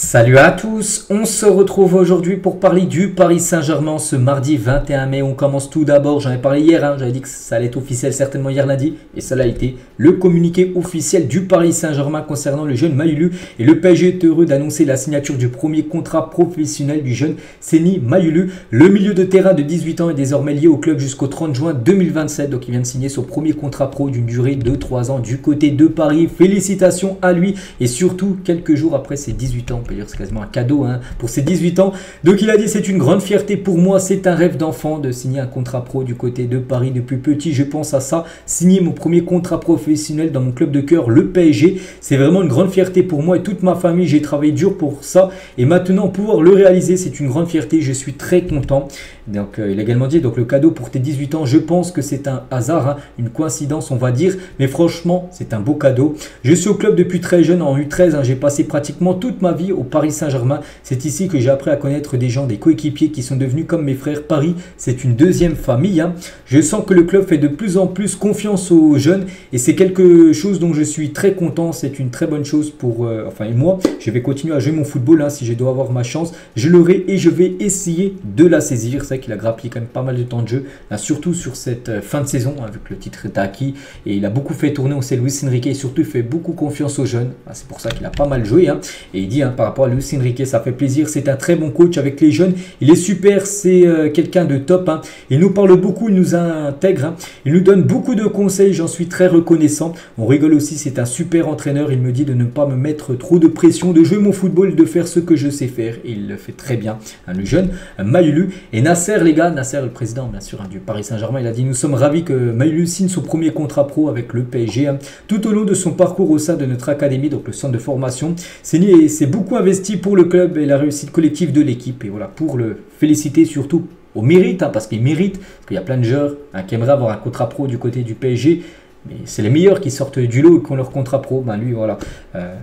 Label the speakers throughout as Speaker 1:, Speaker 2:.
Speaker 1: Salut à tous, on se retrouve aujourd'hui pour parler du Paris Saint-Germain ce mardi 21 mai. On commence tout d'abord, j'en ai parlé hier, j'avais dit que ça allait être officiel certainement hier lundi, et ça l'a été, le communiqué officiel du Paris Saint-Germain concernant le jeune Mayulu. Et le PSG est heureux d'annoncer la signature du premier contrat professionnel du jeune Seny Mayulu. Le milieu de terrain de 18 ans est désormais lié au club jusqu'au 30 juin 2027, donc il vient de signer son premier contrat pro d'une durée de 3 ans du côté de Paris. Félicitations à lui, et surtout quelques jours après ses 18 ans. C'est quasiment un cadeau pour ses 18 ans. Donc il a dit: c'est une grande fierté pour moi, c'est un rêve d'enfant de signer un contrat pro du côté de Paris. Depuis petit, je pense à ça, signer mon premier contrat professionnel dans mon club de cœur, le PSG. C'est vraiment une grande fierté pour moi et toute ma famille. J'ai travaillé dur pour ça et maintenant pouvoir le réaliser, c'est une grande fierté. Je suis très content. Donc il a également dit, donc le cadeau pour tes 18 ans, je pense que c'est un hasard, une coïncidence on va dire, mais franchement c'est un beau cadeau. Je suis au club depuis très jeune, en U13, j'ai passé pratiquement toute ma vie au Paris Saint-Germain. C'est ici que j'ai appris à connaître des gens, des coéquipiers qui sont devenus comme mes frères. Paris, c'est une deuxième famille. Je sens que le club fait de plus en plus confiance aux jeunes et c'est quelque chose dont je suis très content. C'est une très bonne chose pour... et moi, je vais continuer à jouer mon football si je dois avoir ma chance. Je l'aurai et je vais essayer de la saisir. C'est vrai qu'il a grappillé quand même pas mal de temps de jeu, surtout sur cette fin de saison, vu que le titre est acquis. Et il a beaucoup fait tourner, on sait, Luis Enrique, et surtout il fait beaucoup confiance aux jeunes. C'est pour ça qu'il a pas mal joué. Et il dit par rapport à Luis Enrique, ça fait plaisir, c'est un très bon coach avec les jeunes, il est super, c'est quelqu'un de top, il nous parle beaucoup, il nous intègre, il nous donne beaucoup de conseils, j'en suis très reconnaissant. On rigole aussi, c'est un super entraîneur, il me dit de ne pas me mettre trop de pression, de jouer mon football, de faire ce que je sais faire, et il le fait très bien, le jeune Mayulu. Et Nasser, les gars, Nasser, le président bien sûr du Paris Saint-Germain, il a dit: nous sommes ravis que Mayulu signe son premier contrat pro avec le PSG, tout au long de son parcours au sein de notre académie, donc le centre de formation. Seny s'est beaucoup investi pour le club et la réussite collective de l'équipe, et voilà, pour le féliciter surtout au mérite, parce qu'il mérite, parce qu'il y a plein de joueurs qui aimeraient avoir un contrat pro du côté du PSG, mais c'est les meilleurs qui sortent du lot et qui ont leur contrat pro. Lui, voilà,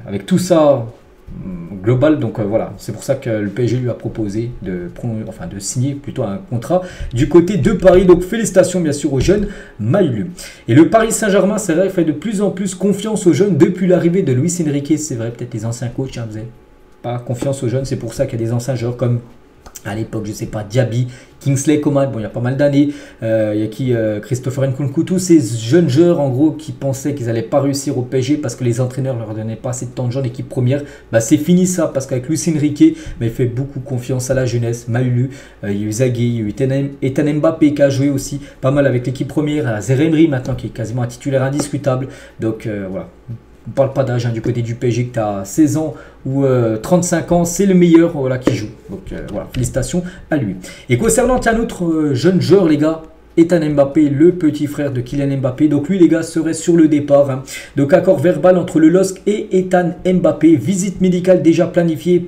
Speaker 1: avec tout ça global, donc voilà, c'est pour ça que le PSG lui a proposé de signer plutôt un contrat du côté de Paris. Donc félicitations bien sûr aux jeunes Mayulu. Et le Paris Saint-Germain, c'est vrai, fait de plus en plus confiance aux jeunes depuis l'arrivée de Luis Enrique. C'est vrai, peut-être les anciens coachs faisaient pas confiance aux jeunes, c'est pour ça qu'il y a des anciens joueurs comme à l'époque, je sais pas, Diaby, Kingsley Coman, bon il y a pas mal d'années, il y a qui Christopher Nkunku, tous ces jeunes joueurs en gros qui pensaient qu'ils n'allaient pas réussir au PSG parce que les entraîneurs leur donnaient pas assez de temps de jeu en équipe première. C'est fini ça, parce qu'avec Luis Enrique, il fait beaucoup confiance à la jeunesse. Mayulu, il y a eu Zagué, il y a eu Ethan Mbappé qui a joué aussi pas mal avec l'équipe première, Zaire Emery maintenant qui est quasiment un titulaire indiscutable. Donc voilà. On ne parle pas d'âge du côté du PSG, que tu as 16 ans ou 35 ans, c'est le meilleur qui joue. Donc voilà, félicitations à lui. Et concernant un autre jeune joueur, les gars, Ethan Mbappé, le petit frère de Kylian Mbappé. Donc lui, les gars, serait sur le départ. Donc accord verbal entre le LOSC et Ethan Mbappé. Visite médicale déjà planifiée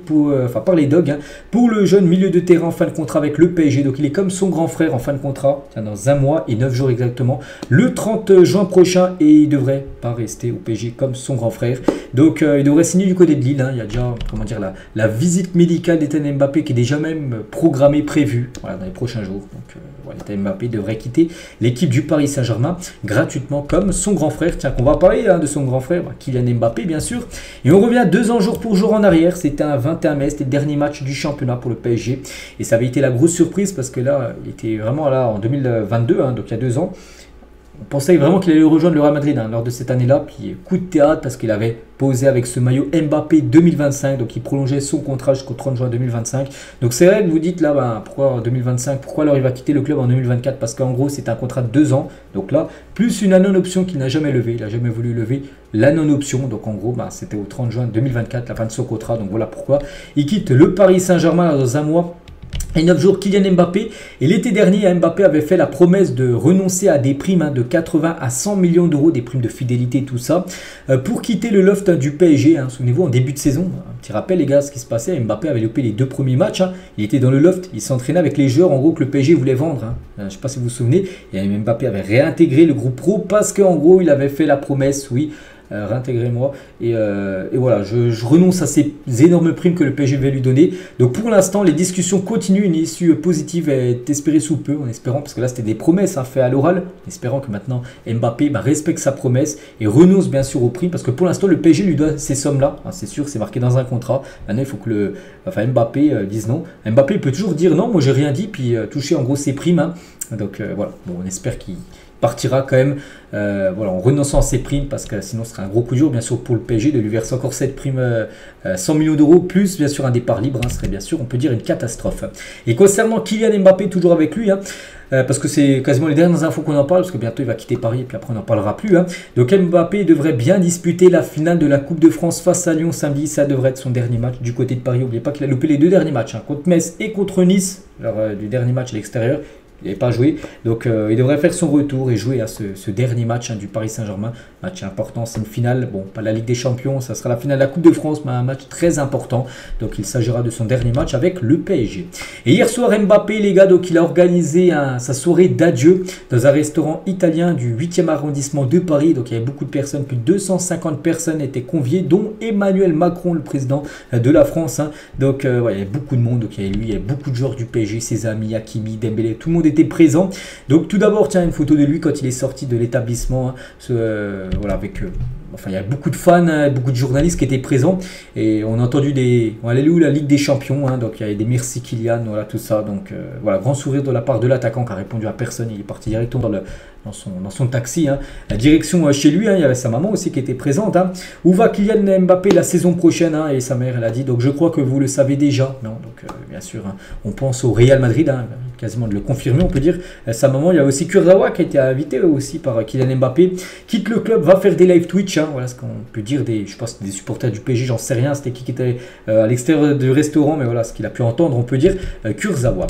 Speaker 1: par les Dogs pour le jeune milieu de terrain en fin de contrat avec le PSG. Donc il est comme son grand frère en fin de contrat, dans 1 mois et 9 jours exactement, le 30 juin prochain. Et il devrait pas rester au PSG comme son grand frère. Donc il devrait signer du côté de Lille. Il y a déjà, la visite médicale d'Ethan Mbappé qui est déjà même programmée, prévue dans les prochains jours. Donc Ethan Mbappé devrait quitter l'équipe du Paris Saint-Germain gratuitement comme son grand frère. Tiens, qu'on va parler de son grand frère, Kylian Mbappé bien sûr. Et on revient 2 ans jour pour jour en arrière. C'était un 21 mai, c'était le dernier match du championnat pour le PSG. Et ça avait été la grosse surprise parce que là, il était vraiment là en 2022, donc il y a 2 ans. On pensait vraiment qu'il allait rejoindre le Real Madrid lors de cette année-là. Puis coup de théâtre parce qu'il avait posé avec ce maillot Mbappé 2025. Donc il prolongeait son contrat jusqu'au 30 juin 2025. Donc c'est vrai que vous dites là, pourquoi en 2025? Pourquoi alors il va quitter le club en 2024? Parce qu'en gros c'est un contrat de 2 ans. Donc là, plus une non-option qu'il n'a jamais levée. Il n'a jamais voulu lever la non-option. Donc en gros, c'était au 30 juin 2024 la fin de son contrat. Donc voilà pourquoi il quitte le Paris Saint-Germain dans 1 mois et 9 jours. Kylian Mbappé. Et l'été dernier, Mbappé avait fait la promesse de renoncer à des primes de 80 à 100 millions d'euros, des primes de fidélité, tout ça, pour quitter le loft du PSG. Souvenez-vous, en début de saison, un petit rappel les gars, ce qui se passait, Mbappé avait loupé les 2 premiers matchs. Il était dans le loft, il s'entraînait avec les joueurs en gros que le PSG voulait vendre. Je ne sais pas si vous vous souvenez. Et Mbappé avait réintégré le groupe pro parce qu'en gros, il avait fait la promesse, oui, réintégrez-moi. Et voilà, je renonce à ces énormes primes que le PSG va lui donner. Donc pour l'instant, les discussions continuent. Une issue positive est espérée sous peu, en espérant, parce que là c'était des promesses faites à l'oral, en espérant que maintenant Mbappé respecte sa promesse et renonce bien sûr aux primes, parce que pour l'instant le PSG lui doit ces sommes-là. C'est sûr, c'est marqué dans un contrat. Maintenant il faut que Mbappé dise non. Mbappé peut toujours dire non, moi j'ai rien dit, puis toucher en gros ses primes. Donc voilà, bon, on espère qu'il partira quand même voilà, en renonçant à ses primes, parce que sinon ce serait un gros coup dur bien sûr pour le PSG de lui verser encore cette prime 100 millions d'euros plus bien sûr un départ libre, ce serait bien sûr on peut dire une catastrophe. Et concernant Kylian Mbappé, toujours avec lui, parce que c'est quasiment les dernières infos qu'on en parle, parce que bientôt il va quitter Paris et puis après on n'en parlera plus. Donc Mbappé devrait bien disputer la finale de la Coupe de France face à Lyon samedi, ça devrait être son dernier match du côté de Paris. N'oubliez pas qu'il a loupé les deux derniers matchs, contre Metz et contre Nice, lors du dernier match à l'extérieur. Il n'avait pas joué, donc il devrait faire son retour et jouer à ce dernier match du Paris Saint-Germain. Match important, c'est une finale, bon, pas la Ligue des Champions, ça sera la finale de la Coupe de France, mais un match très important. Donc il s'agira de son dernier match avec le PSG. Et hier soir, Mbappé, les gars, donc il a organisé sa soirée d'adieu dans un restaurant italien du 8e arrondissement de Paris. Donc il y avait beaucoup de personnes, plus de 250 personnes étaient conviées, dont Emmanuel Macron, le président de la France. Donc ouais, il y avait beaucoup de monde, donc il y avait lui, il y avait beaucoup de joueurs du PSG, ses amis, Hakimi, Dembélé, tout le monde était présent. Donc tout d'abord, tiens, une photo de lui quand il est sorti de l'établissement, voilà, avec enfin il y a beaucoup de fans, beaucoup de journalistes qui étaient présents, et on a entendu alléluia la Ligue des Champions, donc il y avait des merci Kylian, voilà tout ça. Donc voilà, grand sourire de la part de l'attaquant qui a répondu à personne, il est parti directement dans son taxi, la direction chez lui. Il y avait sa maman aussi qui était présente. Où va Kylian Mbappé la saison prochaine, et sa mère elle a dit, donc je crois que vous le savez déjà. Non, donc bien sûr, on pense au Real Madrid, quasiment de le confirmer, on peut dire. Sa maman, il y a aussi Kurzawa qui a été invité aussi par Kylian Mbappé, quitte le club, va faire des live Twitch, voilà ce qu'on peut dire, je pense des supporters du PSG, j'en sais rien, c'était qui était à l'extérieur du restaurant, mais voilà ce qu'il a pu entendre, on peut dire Kurzawa.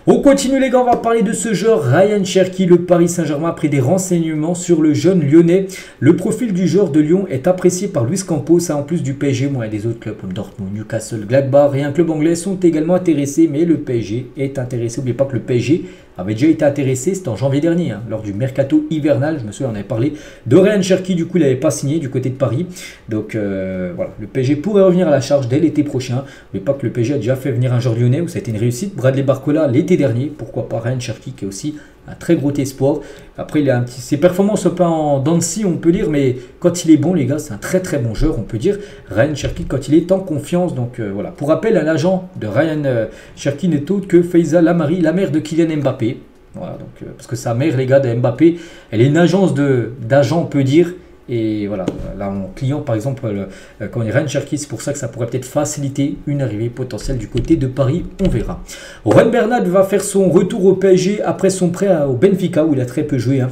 Speaker 1: On continue les gars, on va parler de ce joueur Ryan Cherki. Le Paris Saint-Germain a pris des renseignements sur le jeune lyonnais. Le profil du joueur de Lyon est apprécié par Luis Campos, en plus du PSG, il y a des autres clubs comme Dortmund, Newcastle, Gladbach et un club anglais sont également intéressés, mais le PSG est intéressé. N'oubliez pas que le PSG avait déjà été intéressé, c'était en janvier dernier, lors du mercato hivernal, je me souviens, on avait parlé de Ryan Cherki, du coup il n'avait pas signé du côté de Paris. Donc voilà, le PSG pourrait revenir à la charge dès l'été prochain. Mais pas que le PSG a déjà fait venir un joueur lyonnais où ça a été une réussite, Bradley Barcola l'été dernier, pourquoi pas Ryan Cherki qui est aussi un très gros espoir. Après il a ses performances un peu en dents de scie, on peut dire, mais quand il est bon les gars, c'est un très très bon joueur, on peut dire. Ryan Cherki quand il est en confiance. Donc voilà, pour rappel, un agent de Ryan Cherki n'est autre que Faiza Lamari, la mère de Kylian Mbappé. Voilà, donc parce que sa mère les gars de Mbappé, elle est une agence d'agents, on peut dire. Et voilà, là en client par exemple, quand on est Ryan Cherki, c'est pour ça que ça pourrait peut-être faciliter une arrivée potentielle du côté de Paris, on verra. Juan Bernat va faire son retour au PSG après son prêt au Benfica où il a très peu joué.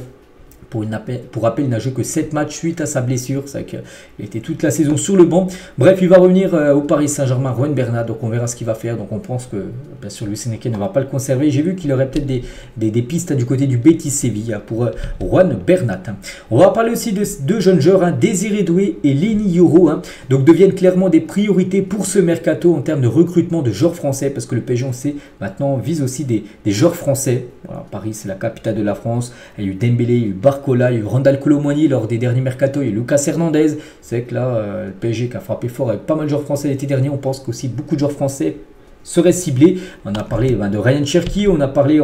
Speaker 1: Pour rappel, il n'a joué que 7 matchs suite à sa blessure. C'est vrai qu'il était toute la saison sur le banc. Bref, il va revenir au Paris Saint-Germain, Juan Bernat. Donc on verra ce qu'il va faire. Donc on pense que, bien sûr, Luis Enrique ne va pas le conserver. J'ai vu qu'il aurait peut-être des pistes du côté du Betis Séville pour Juan Bernat. On va parler aussi de deux jeunes joueurs, Désiré Doué et Leny Yoro. Donc deviennent clairement des priorités pour ce mercato en termes de recrutement de joueurs français. Parce que le PSG, on sait, maintenant vise aussi des joueurs français. Voilà, Paris, c'est la capitale de la France. Il y a eu Dembélé, il y a eu Barcola, il y a eu Randal Kolo Muani lors des derniers mercato, il y a eu Lucas Hernandez. C'est que là, le PSG qui a frappé fort avec pas mal de joueurs français l'été dernier, on pense qu'aussi beaucoup de joueurs français seraient ciblés. On a parlé de Ryan Cherki, on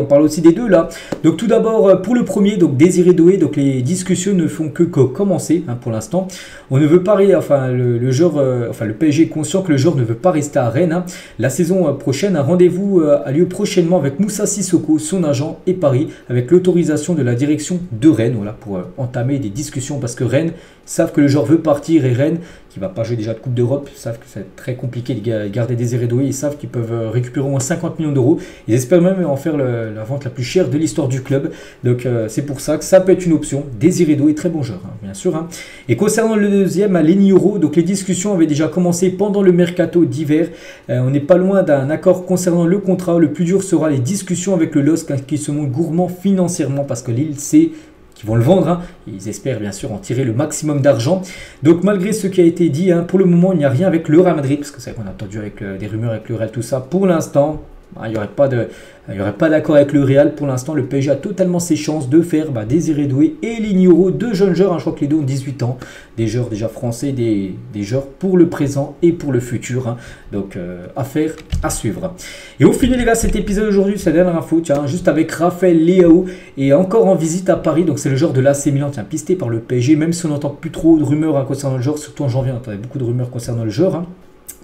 Speaker 1: parle aussi des deux là. Donc tout d'abord pour le premier, donc Désiré Doué, donc les discussions ne font que commencer pour l'instant. On ne veut pas, le PSG est conscient que le joueur ne veut pas rester à Rennes. La saison prochaine, un rendez-vous a lieu prochainement avec Moussa Sissoko, son agent, et Paris, avec l'autorisation de la direction de Rennes, voilà, pour entamer des discussions, parce que Rennes savent que le joueur veut partir, et Rennes, qui ne va pas jouer déjà de Coupe d'Europe, savent que c'est très compliqué de garder Désiré Doué, ils savent qu'ils peuvent récupérer au moins 50 millions d'euros. Ils espèrent même en faire la vente la plus chère de l'histoire du club. Donc c'est pour ça que ça peut être une option. Désiré Doué, très bon joueur, bien sûr. Et concernant le deuxième, Leny Yoro, donc les discussions avaient déjà commencé pendant le mercato d'hiver. On n'est pas loin d'un accord concernant le contrat. Le plus dur sera les discussions avec le LOSC qui se montre gourmand financièrement, parce que Lille sait qui vont le vendre. Ils espèrent bien sûr en tirer le maximum d'argent. Donc malgré ce qui a été dit, pour le moment il n'y a rien avec le Real Madrid, parce que c'est vrai qu'on a entendu avec des rumeurs avec le Real, tout ça. Pour l'instant, Il n'y aurait pas d'accord avec le Real. Pour l'instant, le PSG a totalement ses chances de faire Désiré Doué et Lignauro, deux jeunes joueurs. Je crois que les deux ont 18 ans. Des joueurs déjà français, des joueurs pour le présent et pour le futur. Donc, affaire à suivre. Et au final, les gars, cet épisode aujourd'hui, c'est la dernière info. Tiens, juste avec Raphaël Leao et encore en visite à Paris. Donc, c'est le joueur de l'AC Milan, tiens, pisté par le PSG. Même si on n'entend plus trop de rumeurs concernant le joueur, surtout en janvier, on entendait beaucoup de rumeurs concernant le joueur.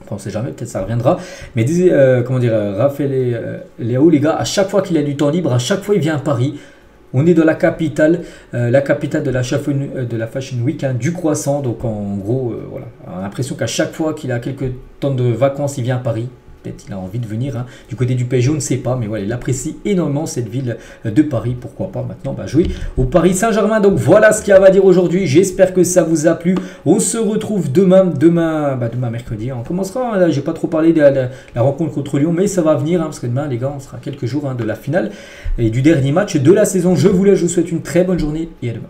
Speaker 1: Enfin, on ne sait jamais, peut-être ça reviendra. Mais comment dire, Raphaël Leao, les gars, à chaque fois qu'il a du temps libre, à chaque fois il vient à Paris. On est dans la capitale de la Fashion Week, du croissant. Donc en gros, voilà, on a l'impression qu'à chaque fois qu'il a quelques temps de vacances, il vient à Paris. Peut-être il a envie de venir. Du côté du PSG, on ne sait pas. Mais voilà, il apprécie énormément cette ville de Paris. Pourquoi pas maintenant jouer au Paris Saint-Germain. Donc voilà ce qu'il y a à dire aujourd'hui. J'espère que ça vous a plu. On se retrouve demain mercredi. On commencera. Là, j'ai pas trop parlé de la rencontre contre Lyon. Mais ça va venir. Parce que demain, les gars, on sera quelques jours de la finale et du dernier match de la saison. Je vous laisse. Je vous souhaite une très bonne journée. Et à demain.